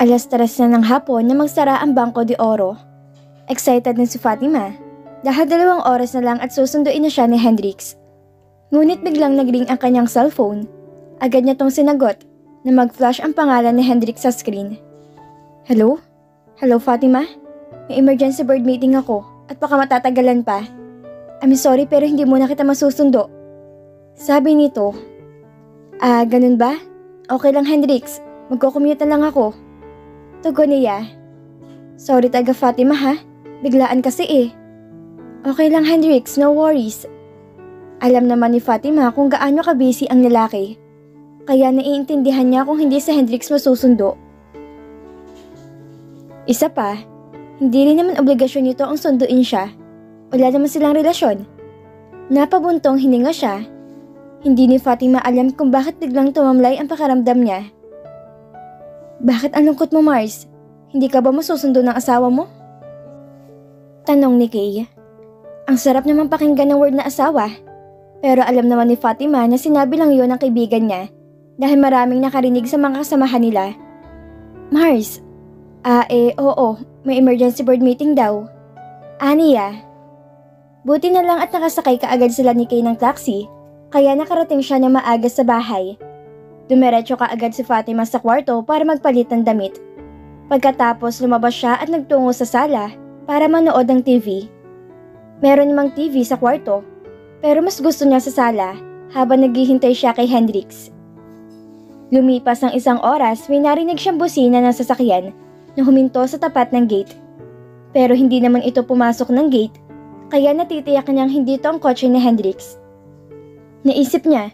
Alas 3 na ng hapon na magsara ang Bangko de Oro. Excited na si Fatima dahil 2 oras na lang at susunduin na siya ni Hendrix. Ngunit biglang nagring ang kanyang cellphone. Agad niya tong sinagot na mag-flash ang pangalan ni Hendrix sa screen. Hello? Hello Fatima? May emergency board meeting ako at baka matatagalan pa. I'm sorry pero hindi muna kita masusundo. Sabi nito. Ganun ba? Okay lang Hendrix, magko-commute na lang ako. Tugon niya. Sorry taga Fatima ha, biglaan kasi eh. Okay lang Hendrix, no worries. Alam naman ni Fatima kung gaano ka-busy ang lalaki. Kaya naiintindihan niya kung hindi si Hendrix masusundo. Isa pa, hindi rin naman obligasyon nito ang sunduin siya. Wala naman silang relasyon. Napabuntong hininga siya. Hindi ni Fatima alam kung bakit biglang tumamlay ang pakiramdam niya. Bakit ang lungkot mo Mars? Hindi ka ba masusundo ng asawa mo? Tanong ni Kay. Ang sarap naman pakinggan ng word na asawa. Pero alam naman ni Fatima na sinabi lang yun ng kaibigan niya dahil maraming nakarinig sa mga kasamahan nila. Mars, oo, may emergency board meeting daw. Aniya. Buti na lang at nakasakay kaagad sila ni Kay ng taxi, kaya nakarating siya na maaga sa bahay. Dumiretso kaagad si Fatima sa kwarto para magpalit ng damit. Pagkatapos lumabas siya at nagtungo sa sala para manood ng TV. Meron namang TV sa kwarto, pero mas gusto niya sa sala habang naghihintay siya kay Hendrix. Lumipas ng 1 oras, may narinig siyang busina ng sasakyan na huminto sa tapat ng gate. Pero hindi naman ito pumasok ng gate, kaya natitiyak niyang hindi ito ang kotse ni Hendrix. Naisip niya,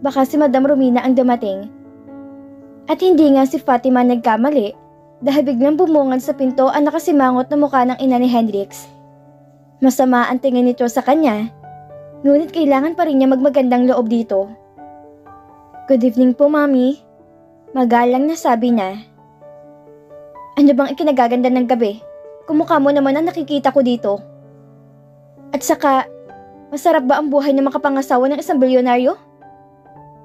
baka si Madam Romina ang dumating. At hindi nga si Fatima nagkamali dahil biglang bumungad sa pinto ang nakasimangot na mukha ng ina ni Hendrix. Masama ang tingin nito sa kanya, ngunit kailangan pa rin niya magmagandang loob dito. Good evening po, Mami. Magalang na sabi niya. Ano bang ikinagaganda ng gabi? Kumukha mo naman ang nakikita ko dito. At saka, masarap ba ang buhay ng makapangasawa ng isang bilyonaryo?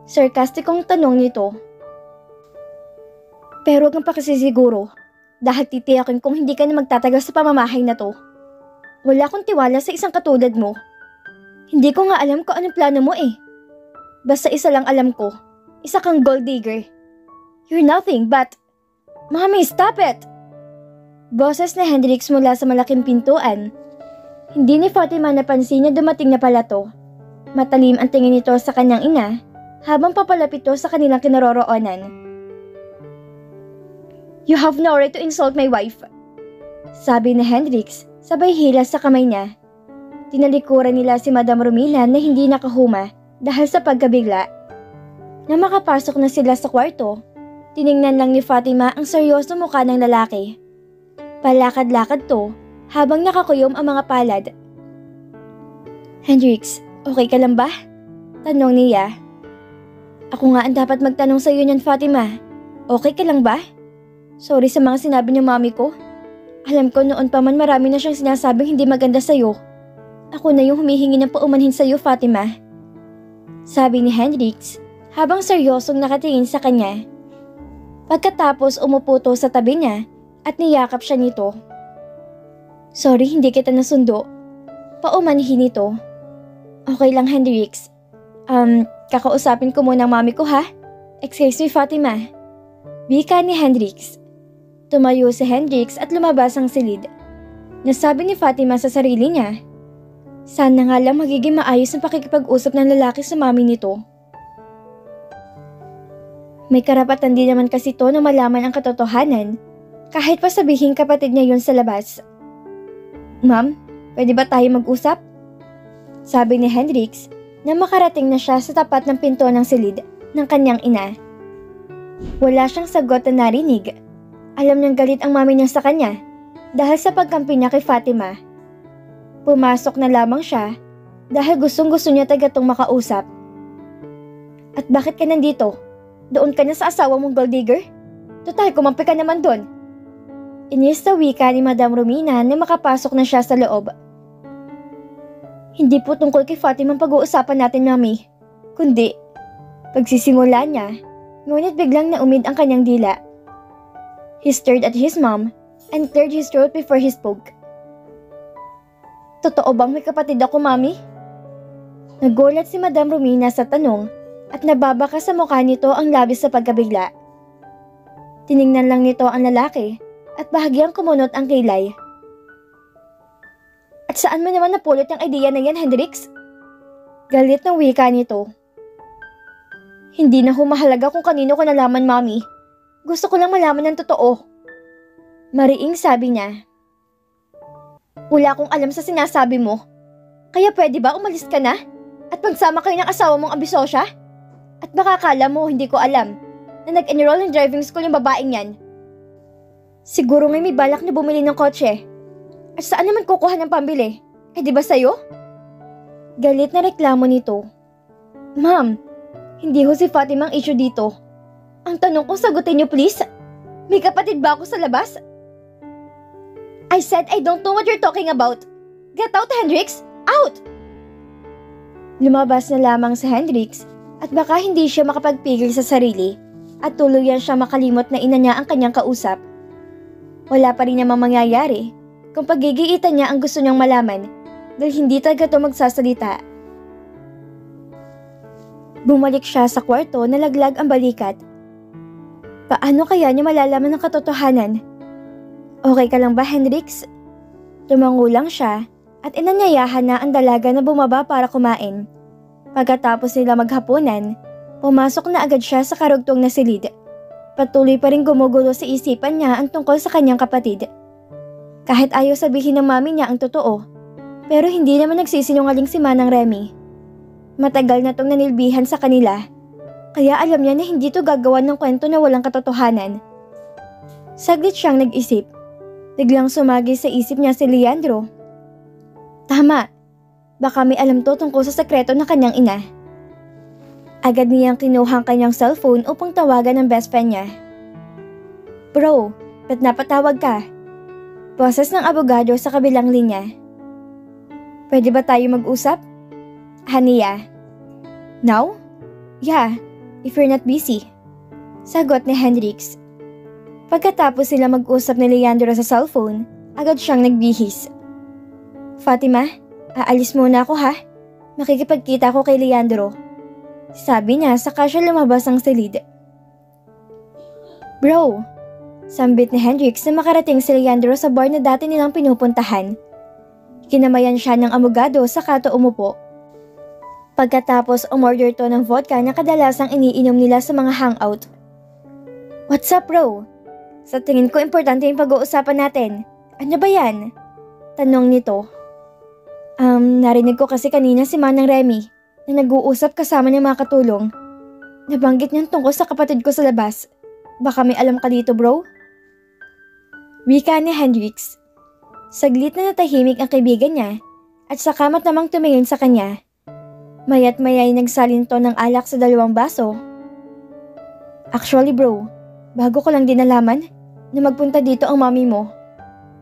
Sarkastikong tanong nito. Pero huwag kang pakasisiguro dahil titiyakin kung hindi ka na magtatagal sa pamamahay na to. Wala akong tiwala sa isang katulad mo. Hindi ko nga alam kung anong plano mo eh. Basta isa lang alam ko, isa kang gold digger. You're nothing but... Mommy, stop it! Boses ni Hendrix mula sa malaking pintuan. Hindi ni Fatima napansin na dumating na pala to. Matalim ang tingin nito sa kanyang ina habang papalapit to sa kanilang kinaroroonan. You have no right to insult my wife. Sabi ni Hendrix, sabay hilas sa kamay niya. Tinalikuran nila si Madam Romina na hindi nakahuma dahil sa pagkabigla. Na makapasok na sila sa kwarto, tiningnan lang ni Fatima ang seryoso mukha ng lalaki. Palakad-lakad to habang nakakuyom ang mga palad. Hendrix, okay ka lang ba? Tanong niya. Ako nga ang dapat magtanong sa iyo niyan Fatima. Okay ka lang ba? Sorry sa mga sinabi ng mami ko. Alam ko noon pa man marami na siyang sinasabing hindi maganda sa iyo. Ako na yung humihingi ng paumanhin sa iyo Fatima. Sabi ni Hendrix habang seryosong nakatingin sa kanya. Pagkatapos umupo to sa tabi niya at niyakap siya nito. Sorry, hindi kita nasundo. Paumanhin nito. Okay lang Hendrix. Kakausapin ko muna ang mami ko ha? Excuse me Fatima. Wika ni Hendrix. Tumayo si Hendrix at lumabas ang silid. Nasabi ni Fatima sa sarili niya. Sana nga lang magiging maayos ang pakikipag-usap ng lalaki sa mami nito. May karapatan din naman kasi to na malaman ang katotohanan kahit pa sabihin kapatid niya yun sa labas. Ma'am, pwede ba tayo mag-usap? Sabi ni Hendrix na makarating na siya sa tapat ng pinto ng silid ng kanyang ina. Wala siyang sagot na narinig. Alam niyang galit ang mami niya sa kanya dahil sa pagkampi niya kay Fatima. Pumasok na lamang siya dahil gustong-gusto niya tagatong makausap. At bakit ka nandito? Doon ka na sa asawa mong gold digger? Total, kumampi ka naman doon. Inis na wika ni Madam Romina na makapasok na siya sa loob. Hindi po tungkol kay Fatima ang pag-uusapan natin, Mami. Kundi, pagsisimula niya, ngunit biglang naumid ang kanyang dila. He stared at his mom and cleared his throat before he spoke. Totoo bang may kapatid ako, Mami? Nagulat si Madam Romina sa tanong at nababaka sa mukha nito ang labis sa pagkabigla. Tiningnan lang nito ang lalaki at bahagyang kumunot ang kilay. At saan mo naman napulot ang idea na yan, Hendrix? Galit ng wika nito. Hindi na humahalaga kung kanino ko nalaman, Mami. Gusto ko lang malaman ng totoo. Mariing sabi niya. Wala akong alam sa sinasabi mo. Kaya pwede ba umalis ka na? At magsama kayo ng asawa mong ambisosya? At baka akala mo hindi ko alam na nag-enroll ng driving school yung babaeng yan. Siguro may balak na bumili ng kotse. At saan naman kukuha ng pambili? Eh di ba sa'yo? Galit na reklamo nito. Ma'am, hindi ho si Fatima ang issue dito. Ang tanong ko sagutin niyo please. May kapatid ba ako sa labas? I said I don't know what you're talking about. Get out, Hendrix! Out! Lumabas na lamang si Hendrix at baka hindi siya makapagpigil sa sarili at tuluyan siya makalimot na ina niya ang kanyang kausap. Wala pa rin namang mangyayari kung pagigiitan niya ang gusto niyang malaman dahil hindi talaga ito magsasalita. Bumalik siya sa kwarto na laglag ang balikat. Paano kaya niya malalaman ang katotohanan? Okay ka lang ba, Hendrix? Tumango lang siya at inanyayahan na ang dalaga na bumaba para kumain. Pagkatapos nila maghapunan, pumasok na agad siya sa karugtong na silid. Patuloy pa rin gumugulo sa isipan niya ang tungkol sa kanyang kapatid. Kahit ayaw sabihin ng mami niya ang totoo, pero hindi naman nagsisinungaling si Manang Remy. Matagal na tong nanilbihan sa kanila, kaya alam niya na hindi to gagawan ng kwento na walang katotohanan. Saglit siyang nag-isip. Biglang sumagi sa isip niya si Leandro. Tama, baka may alam to tungkol sa sekreto ng kanyang ina. Agad niyang kinuha ang kanyang cellphone upang tawagan ang best friend niya. Bro, ba't napatawag ka? Boses ng abogado sa kabilang linya. Pwede ba tayo mag-usap? Hania. Now? Yeah, if you're not busy. Sagot ni Hendrix. Pagkatapos sila mag-usap ni Leandro sa cellphone, agad siyang nagbihis. Fatima, aalis muna ako ha. Makikipagkita ko kay Leandro. Sabi niya saka siya lumabas ang silid. Bro, sambit ni Hendrix na makarating si Leandro sa bar na dati nilang pinupuntahan. Kinamayan siya ng abogado saka to umupo. Pagkatapos umorder to ng vodka na kadalasang iniinom nila sa mga hangout. What's up bro? Sa tingin ko importante yung pag-uusapan natin. Ano ba yan? Tanong nito. Narinig ko kasi kanina si Manang Remy na nag-uusap kasama ng mga katulong. Nabanggit niyan tungkol sa kapatid ko sa labas. Baka may alam ka dito bro? Wika ni Hendrix. Saglit na natahimik ang kaibigan niya at saka matamang tumingin sa kanya. Maya't maya'y nagsalinto ng alak sa 2 baso. Actually bro, bago ko lang din nalaman na magpunta dito ang mami mo.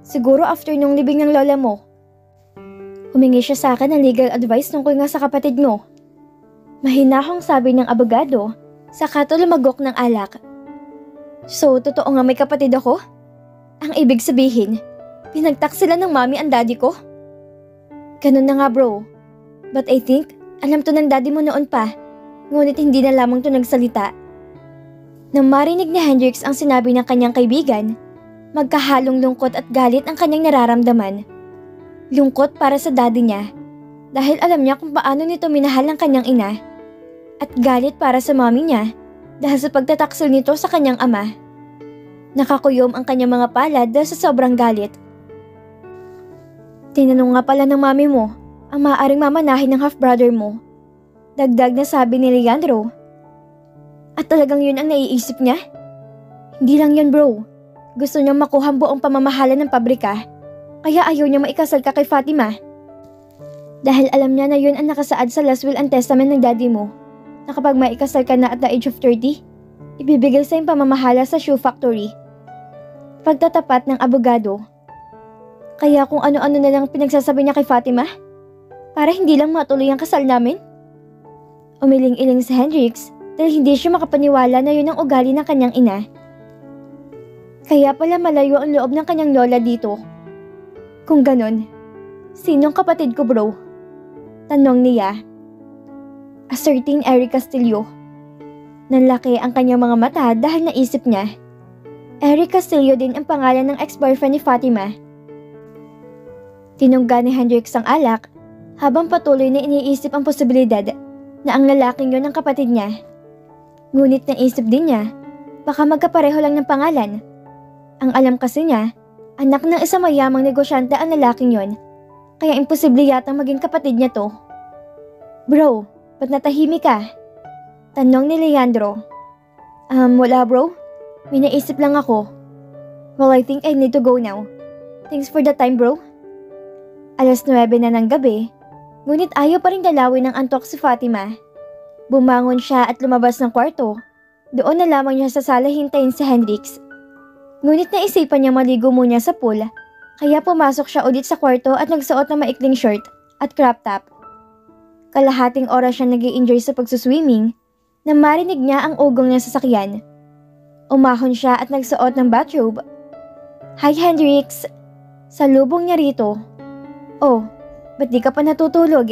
Siguro after nung libing ng lola mo. Humingi siya sa akin ng legal advice tungkol nga sa kapatid mo. Mahinahong sabi ng abogado, saka to lumagok ng alak. So, totoo nga may kapatid ako? Ang ibig sabihin, pinagtak sila ng mami ang daddy ko? Ganun na nga bro. But I think, alam to ng daddy mo noon pa, ngunit hindi na lamang to nagsalita. Nang marinig ni Hendrix ang sinabi ng kanyang kaibigan, magkahalong lungkot at galit ang kanyang nararamdaman. Lungkot para sa daddy niya, dahil alam niya kung paano nito minahal ang kanyang ina. At galit para sa mami niya, dahil sa pagtataksil nito sa kanyang ama. Nakakuyom ang kanyang mga palad dahil sa sobrang galit. Tinanong nga pala ng mami mo, ang maaaring mamanahin ng half-brother mo. Dagdag na sabi ni Leandro. At talagang yun ang naiisip niya? Hindi lang yun bro. Gusto niyang makuha ang buong pamamahala ng pabrika. Kaya ayaw niya maikasal ka kay Fatima. Dahil alam niya na yun ang nakasaad sa last will and testament ng daddy mo. Na kapag maikasal ka na at the age of 30, ibibigay sa iyong pamamahala sa shoe factory. Pagtatapat ng abogado. Kaya kung ano-ano na lang pinagsasabi niya kay Fatima, para hindi lang matuloy ang kasal namin? Umiling-iling si Hendrix dahil hindi siya makapaniwala na yun ang ugali ng kanyang ina. Kaya pala malayo ang loob ng kanyang lola dito. Kung ganon, sinong kapatid ko bro? Tanong niya. A certain Eric Castillo. Nanlaki ang kanyang mga mata dahil naisip niya. Eric Castillo din ang pangalan ng ex-boyfriend ni Fatima. Tinungga ni Hendrix ang alak habang patuloy na iniisip ang posibilidad na ang lalaking yon ang kapatid niya. Ngunit naisip din niya, baka magkapareho lang ng pangalan. Ang alam kasi niya, anak ng isang mayamang negosyante ang lalaking yon, kaya imposible yatang maging kapatid niya to. Bro, ba't natahimik ka? Tanong ni Leandro. Wala bro. May naisip lang ako. Well, I think I need to go now. Thanks for the time bro. 9:00 na ng gabi, ngunit ayaw pa rin dalawin ng antok si Fatima. Bumangon siya at lumabas ng kwarto. Doon na lamang niya sa sala hintayin si Hendrix. Ngunit naisipan niya maligo muna sa pool, kaya pumasok siya ulit sa kwarto at nagsuot ng maikling shirt at crop top. Kalahating oras siya nag-i-enjoy sa pagsuswimming nang marinig niya ang ugong ng sasakyan. Umahon siya at nagsuot ng bathrobe. Hi Hendrix! Salubong niya rito. Oh, ba't di ka pa natutulog?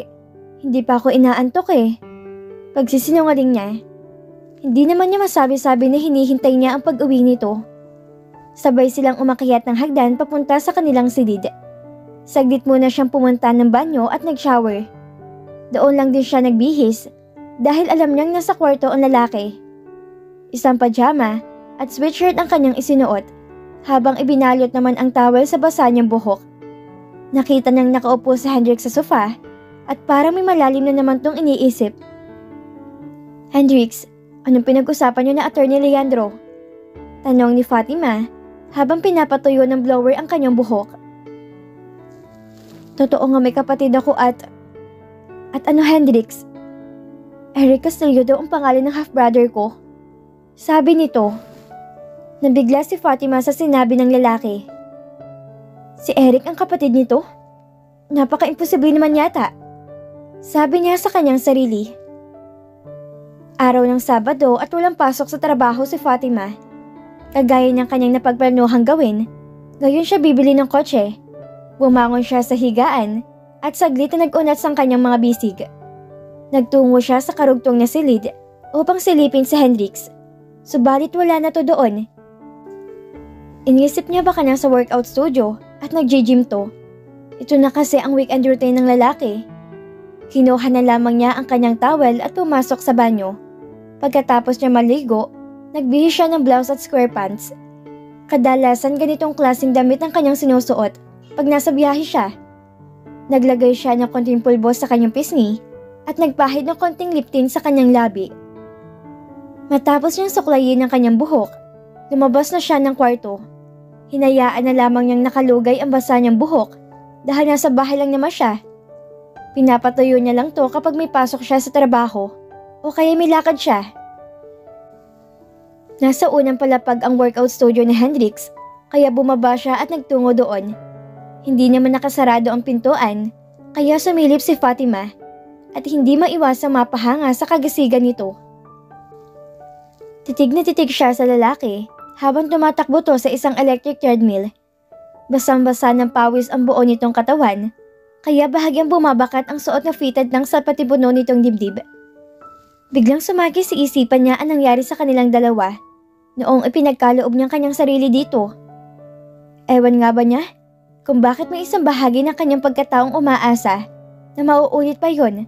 Hindi pa ako inaantok eh. Pagsisinungaling niya. Hindi naman niya masabi-sabi na hinihintay niya ang pag-uwi nito. Sabay silang umakyat ng hagdan papunta sa kanilang silid. Saglit muna siyang pumunta ng banyo at nag-shower. Doon lang din siya nagbihis dahil alam niyang nasa kwarto ang lalaki. Isang pajama at sweatshirt ang kanyang isinuot habang ibinalot naman ang towel sa basa niyang buhok. Nakita niyang nakaupo si Hendrix sa sofa at parang may malalim na naman tong iniisip. Hendrix, anong pinag-usapan niyo na Attorney Leandro? Tanong ni Fatima habang pinapatuyo ng blower ang kanyang buhok. Totoo nga may kapatid ako at ano Hendrix? Eric Castillo daw ang pangalan ng half-brother ko. Sabi nito. Nabigla si Fatima sa sinabi ng lalaki. Si Eric ang kapatid nito? Napaka-imposible naman yata. Sabi niya sa kanyang sarili. Araw ng Sabado at walang pasok sa trabaho si Fatima. Kagaya ng kanyang napagplanuhang gawin, ngayon siya bibili ng kotse. Bumangon siya sa higaan at saglit na nag-unat sa kanyang mga bisig. Nagtungo siya sa karugtong na silid upang silipin si Hendrix. Subalit wala na to doon. Inisip niya baka nasa workout studio at nag-gym to. Ito na kasi ang weekend routine ng lalaki. Kinuha na lamang niya ang kanyang towel at pumasok sa banyo. Pagkatapos niya maligo, nagbihis siya ng blouse at square pants. Kadalasan ganitong klaseng damit ang kanyang sinusuot pag nasa biyahe siya. Naglagay siya ng konting pulbos sa kanyang pisngi at nagpahid ng konting lip tint sa kanyang labi. Matapos niyang suklayin ang kanyang buhok, lumabas na siya ng kwarto. Hinayaan na lamang niyang nakalugay ang basa niyang buhok dahil nasa bahay lang naman siya. Pinapatuyo niya lang to kapag may pasok siya sa trabaho o kaya may lakad siya. Nasa unang palapag ang workout studio ni Hendrix kaya bumaba siya at nagtungo doon. Hindi naman nakasarado ang pintuan kaya sumilip si Fatima at hindi maiwasang mapahanga sa kagasigan nito. Titig na titig siya sa lalaki habang tumatakbo to sa isang electric treadmill. Basang-basa ng pawis ang buo nitong katawan, kaya bahagyang bumabakat ang suot na fitted ng sapatipuno nitong dibdib. Biglang sumagi sa isipan niya ang nangyari sa kanilang dalawa noong ipinagkaloob niyang kanyang sarili dito. Ewan nga ba niya kung bakit may isang bahagi ng kanyang pagkataong umaasa na mauulit pa yon.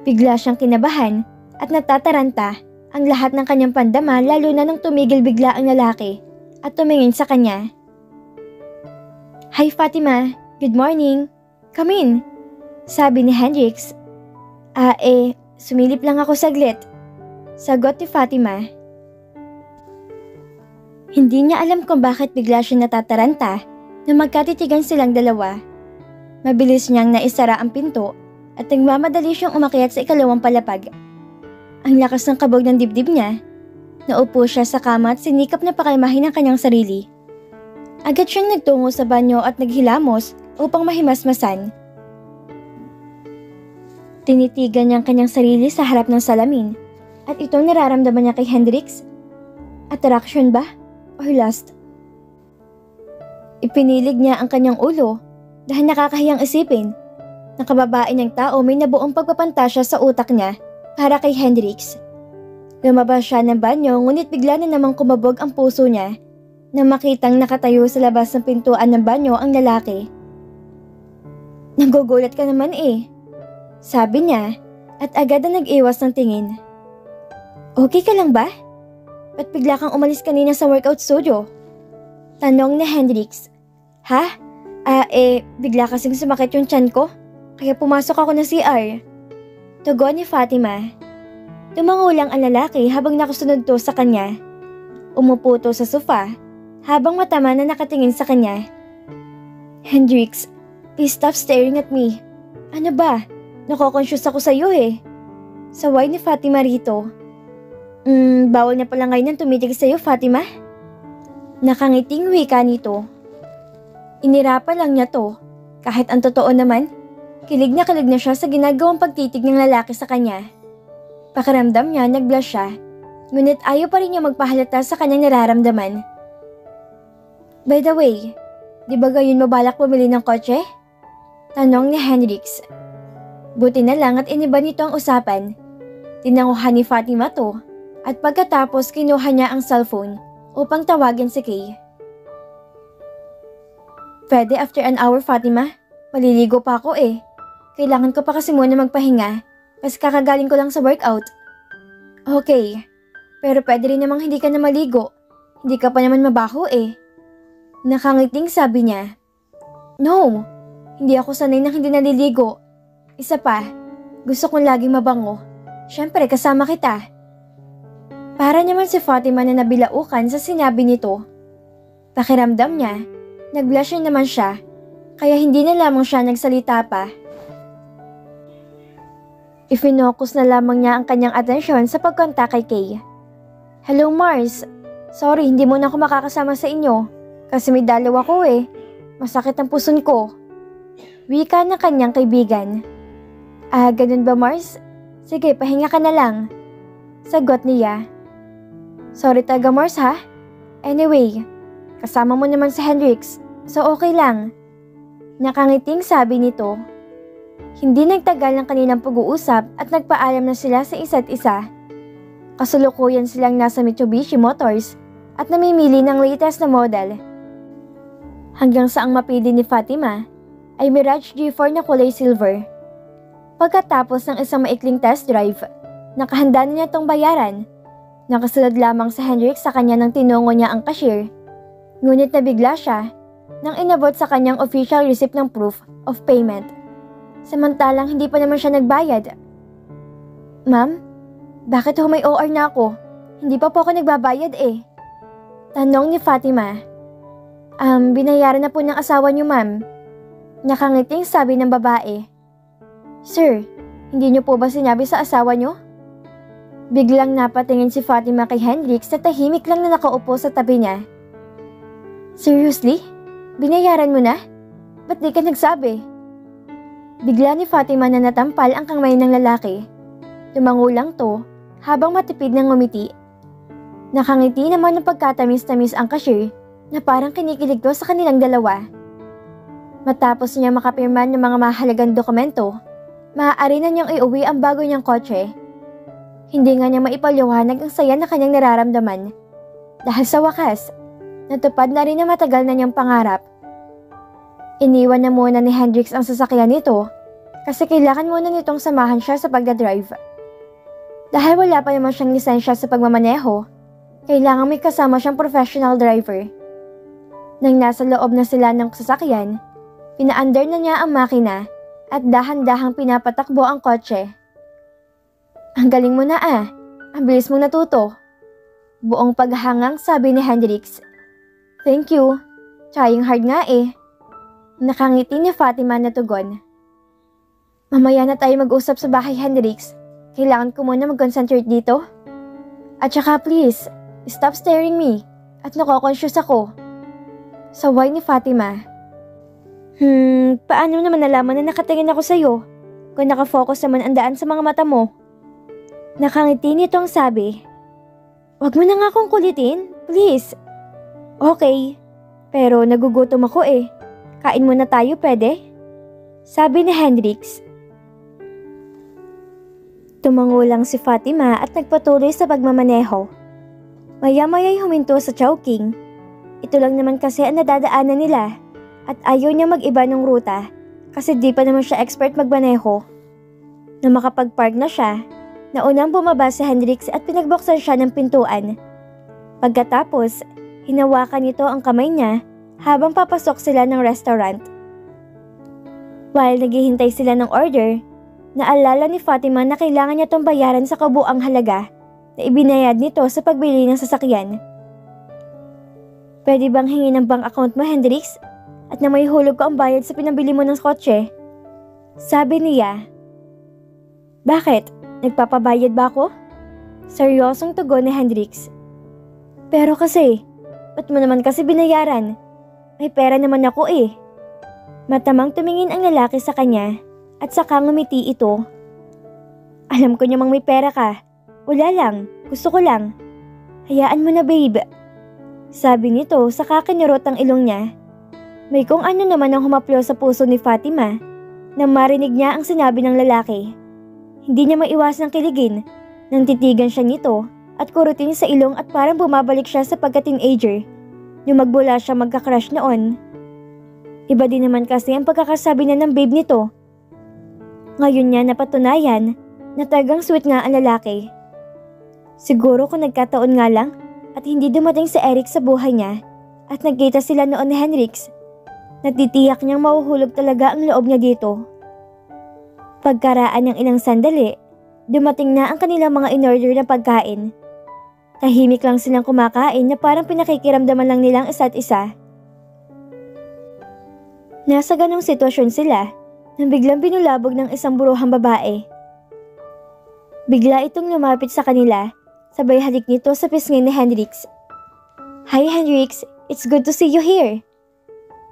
Bigla siyang kinabahan at natataranta ang lahat ng kanyang pandama lalo na nang tumigil bigla ang lalaki at tumingin sa kanya. Hi Fatima, good morning. Come in, sabi ni Hendrix. Sumilip lang ako saglit. Sagot ni Fatima. Hindi niya alam kung bakit bigla siya natataranta na magkatitigan silang dalawa. Mabilis niyang naisara ang pinto at nagmamadali siyang umakyat sa ikalawang palapag. Ang lakas ng kabog ng dibdib niya. Naupo siya sa kama at sinikap na pakalmahin ang kanyang sarili. Agad siyang nagtungo sa banyo at naghilamos upang mahimasmasan. Tinitigan niya ang kanyang sarili sa harap ng salamin at itong nararamdaman niya kay Hendrix. Attraction ba? Or lust? Ipinilig niya ang kanyang ulo dahil nakakahiyang isipin. Nakababae niyang tao may nabuong pagpapantasya sa utak niya para kay Hendrix. Lumabas siya ng banyo ngunit bigla na namang kumabog ang puso niya nang makitang nakatayo sa labas ng pintuan ng banyo ang lalaki. Nagugulat ka naman sabi niya at agad na nag-iwas ng tingin. Okay ka lang ba? Ba't bigla kang umalis kanina sa workout studio? Tanong ni Hendrix. Ha? Bigla kasing sumakit yung tiyan ko, kaya pumasok ako ng CR. Tugon ni Fatima. Tumango lang ang lalaki habang nakasunod to sa kanya. Umupo to sa sofa habang matama na nakatingin sa kanya. Hendrix, please stop staring at me. Ano ba? Nako-conscious ako sa iyo Saway ni Fatima rito. Bawal na pala ngayon ang tumitig sa iyo, Fatima. Nakangiting wika nito. Inirapan lang niya to. Kahit ang totoo naman, kilig na siya sa ginagawang pagtitig ng lalaki sa kanya. Pakiramdam niya nag-blush siya, ngunit ayaw pa rin niya magpahalata sa kanyang nararamdaman. By the way, di ba gayon mabalak bumili ng kotse? Tanong ni Hendrix. Buti na lang at iniba nito ang usapan. Tinanguhan ni Fatima to at pagkatapos kinuha niya ang cellphone upang tawagin si Kay. Pwede after an hour, Fatima? Maliligo pa ako Kailangan ko pa kasi muna magpahinga kasi kakagaling ko lang sa workout. Okay, pero pwede rin namang hindi ka na maligo. Hindi ka pa naman mabaho Nakangiting sabi niya. No, hindi ako sanay na hindi naliligo. Isa pa, gusto kong laging mabango. Siyempre kasama kita. Para naman si Fatima na nabilaukan sa sinabi nito. Pakiramdam niya, nag-blush naman siya, kaya hindi na lamang siya nagsalita pa. Ifinokus na lamang niya ang kanyang atensyon sa pagkontak kay Kay. Hello Mars, sorry hindi mo na ako makakasama sa inyo kasi may dalaw ako Masakit ang puson ko. Wika ng kanyang kaibigan. Ganun ba Mars? Sige, pahinga ka na lang. Sagot niya. Sorry taga Mars ha? Anyway, kasama mo naman si Hendrix, so okay lang. Nakangiting sabi nito. Hindi nagtagal ng kanilang pag-uusap at nagpaalam na sila sa isa't isa. Kasalukuyan silang nasa Mitsubishi Motors at namimili ng latest na model. Hanggang sa ang mapili ni Fatima ay Mirage G4 na kulay silver. Pagkatapos ng isang maikling test drive, nakahanda na niya itong bayaran. Nakasunod lamang sa Hendrix sa kanya nang tinungo niya ang cashier. Ngunit nabigla siya nang inabot sa kanyang official receipt ng proof of payment. Samantalang hindi pa naman siya nagbayad. Ma'am, bakit may OR na ako? Hindi pa po ako nagbabayad Tanong ni Fatima. Binayaran na po ng asawa niyo ma'am. Nakangiting sabi ng babae. Sir, hindi niyo po ba sinabi sa asawa niyo? Biglang napatingin si Fatima kay Hendrix na tahimik lang na nakaupo sa tabi niya. Seriously? Binayaran mo na? Ba't di ka nagsabi? Bigla ni Fatima na natampal ang kamay ng lalaki. Tumango lang to habang matipid ng ngumiti. Nakangiti naman ng pagkatamis-tamis ang cashier na parang kinikilig to sa kanilang dalawa. Matapos niya makapirma ng mga mahalagang dokumento, maaari na niyang iuwi ang bago niyang kotse. Hindi nga niya maipaliwanag ang saya na kanyang nararamdaman. Dahil sa wakas, natupad na rin na matagal na niyang pangarap. Iniwan na muna ni Hendrix ang sasakyan nito kasi kailangan muna nitong samahan siya sa pagdadrive. Dahil wala pa naman siyang lisensya sa pagmamaneho, kailangan may kasama siyang professional driver. Nang nasa loob na sila ng sasakyan, pinaandar na niya ang makina at dahan-dahang pinapatakbo ang kotse. Ang galing mo na ang bilis mong natuto. Buong paghangang sabi ni Hendrix. Thank you, trying hard nga Nakangiti ni Fatima na tugon. Mamaya na tayo mag-usap sa bahay Hendrix. Kailangan ko muna mag-concentrate dito. At saka please, stop staring me at nako-conscious ako. Saway ni Fatima. Paano naman nalaman na nakatingin ako sa'yo? Kung nakafocus naman ang daan sa mga mata mo. Nakangiti nitong sabi. Wag mo na nga akong kulitin, please. Okay, Pero nagugutom ako eh. Kain muna tayo, pwede? Sabi ni Hendrix. Tumango lang si Fatima at nagpatuloy sa pagmamaneho. Maya-maya'y huminto sa Chowking. Ito lang naman kasi ang nadadaanan nila at ayaw niya mag-iba ng ruta kasi di pa naman siya expert magmaneho. Na makapag-park na siya, naunang bumaba si Hendrix at pinagbuksan siya ng pintuan. Pagkatapos, hinawakan nito ang kamay niya habang papasok sila ng restaurant. While naghihintay sila ng order, naalala ni Fatima na kailangan niya itong bayaran sa kabuang halaga na ibinayad nito sa pagbili ng sasakyan. Pwede bang hingi ng bank account mo, Hendrix? At na may hulog ko ang bayad sa pinabili mo ng kotse? Sabi niya. Bakit? Nagpapabayad ba ako? Seryosong tugon ni Hendrix. Pero kasi, ba't mo naman kasi binayaran? May pera naman ako eh. Matamang tumingin ang lalaki sa kanya at saka ngumiti ito. Alam ko namang may pera ka. Wala lang, gusto ko lang. Hayaan mo na babe. Sabi nito saka kinurot ang ilong niya. May kung ano naman ang humaplo sa puso ni Fatima nang marinig niya ang sinabi ng lalaki. Hindi niya maiwasang kiligin nang titigan siya nito at kurutin sa ilong at parang bumabalik siya sa pagka-teenager nung magbula siya magka-crush noon. Iba din naman kasi ang pagkakasabi na ng babe nito. Ngayon niya napatunayan na talagang sweet nga ang lalaki. Siguro kung nagkataon nga lang at hindi dumating si Eric sa buhay niya at nagkita sila noon ni Hendrix, natitiyak niyang mahuhulog talaga ang loob niya dito. Pagkaraan ng ilang sandali, dumating na ang kanilang mga in-order na pagkain. Tahimik lang silang kumakain na parang pinakikiramdaman lang nilang isa't isa. Nasa ganong sitwasyon sila nang biglang binulabog ng isang buruhang babae. Bigla itong lumapit sa kanila, sabay halik nito sa pisngi ni Hendrix. Hi Hendrix, it's good to see you here.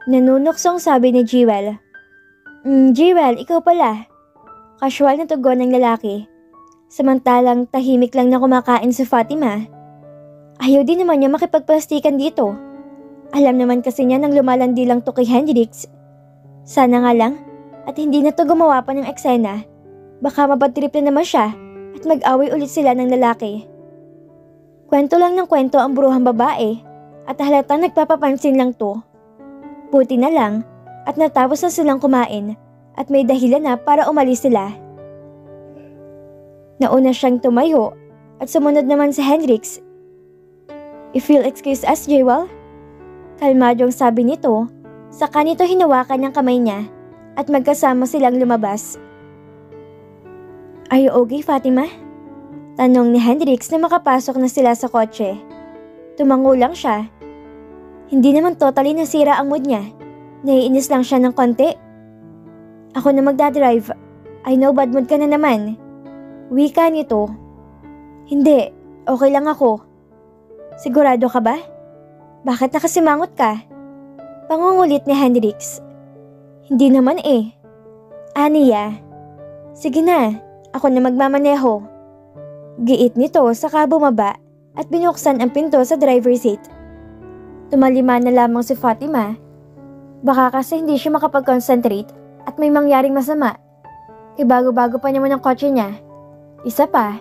Nanunuksong sabi ni Jewel. Jewel, ikaw pala. Casual na tugon ng lalaki. Samantalang tahimik lang na kumakain si Fatima. Ayaw din naman niya makipagplastikan dito. Alam naman kasi niya nang lumalandi lang to kay Hendrix. Sana nga lang at hindi na to gumawa pa ng eksena. Baka mabadtrip na naman siya at mag-away ulit sila ng lalaki. Kwento lang ng kwento ang buruhang babae at halatang nagpapapansin lang to. Buti na lang at natapos na silang kumain at may dahilan na para umalis sila. Nauna siyang tumayo at sumunod naman si Hendrix. If you'll excuse us, Jewel? Kalmadong sabi nito, saka nito hinawakan ng kamay niya at magkasama silang lumabas. Are you okay, Fatima? Tanong ni Hendrix na makapasok na sila sa kotse. Tumango lang siya. Hindi naman totally nasira ang mood niya. Naiinis lang siya ng konti. Ako na magdadrive. I know bad mood ka na naman. Wika nito. Hindi, okay lang ako. Sigurado ka ba? Bakit nakasimangot ka? Pangungulit ni Hendrix. Hindi naman eh. Aniya. Sige na, ako na magmamaneho. Giit nito saka bumaba at binuksan ang pinto sa driver's seat. Tumalima na lamang si Fatima. Baka kasi hindi siya makapag-concentrate at may mangyaring masama. Bago-bago pa naman ang kotse niya. Isa pa,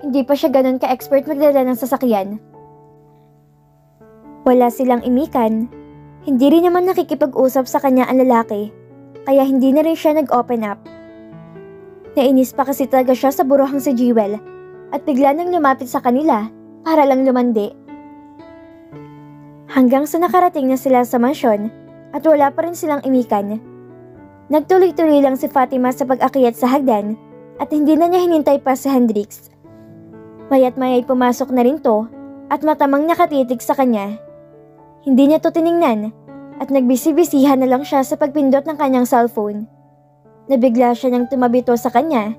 hindi pa siya ganun ka-expert magdala ng sasakyan. Wala silang imikan. Hindi rin naman nakikipag-usap sa kanya ang lalaki, kaya hindi na rin siya nag-open up. Nainis pa kasi talaga siya sa buruhang si Jewel at bigla nang lumapit sa kanila para lang lumandi. Hanggang sa nakarating na sila sa mansyon at wala pa rin silang imikan. Nagtuloy-tuloy lang si Fatima sa pag-akyat sa hagdan at hindi na niya hinintay pa si Hendrix. Maya't maya'y pumasok na rin to at matamang nakatitig sa kanya. Hindi niya to tiningnan at nagbisi-bisihan na lang siya sa pagpindot ng kanyang cellphone. Nabigla siya nang tumabito sa kanya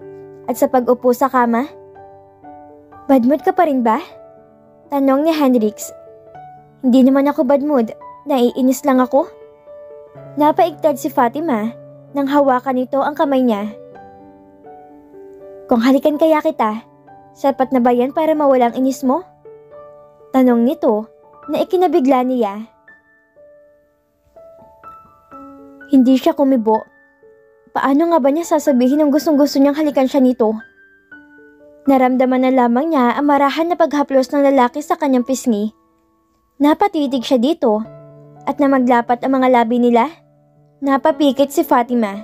at sa pag-upo sa kama. Bad mood ka pa rin ba? Tanong ni Hendrix. Hindi naman ako bad mood, naiinis lang ako. Napaigtad si Fatima nang hawakan nito ang kamay niya. Kung halikan kaya kita, sapat na ba yan para mawalang inis mo? Tanong nito na ikinabigla niya. Hindi siya kumibo. Paano nga ba niya sasabihin ng gustong-gusto niyang halikan siya nito? Naramdaman na lamang niya ang marahan na paghaplos ng lalaki sa kanyang pisngi. Napatitig siya dito at na maglapat ang mga labi nila, napapikit si Fatima.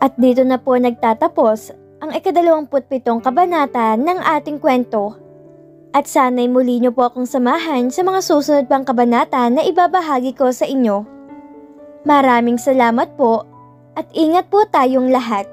At dito na po nagtatapos ang ika-27 kabanata ng ating kwento. At sana'y muli niyo po akong samahan sa mga susunod pang kabanata na ibabahagi ko sa inyo. Maraming salamat po at ingat po tayong lahat.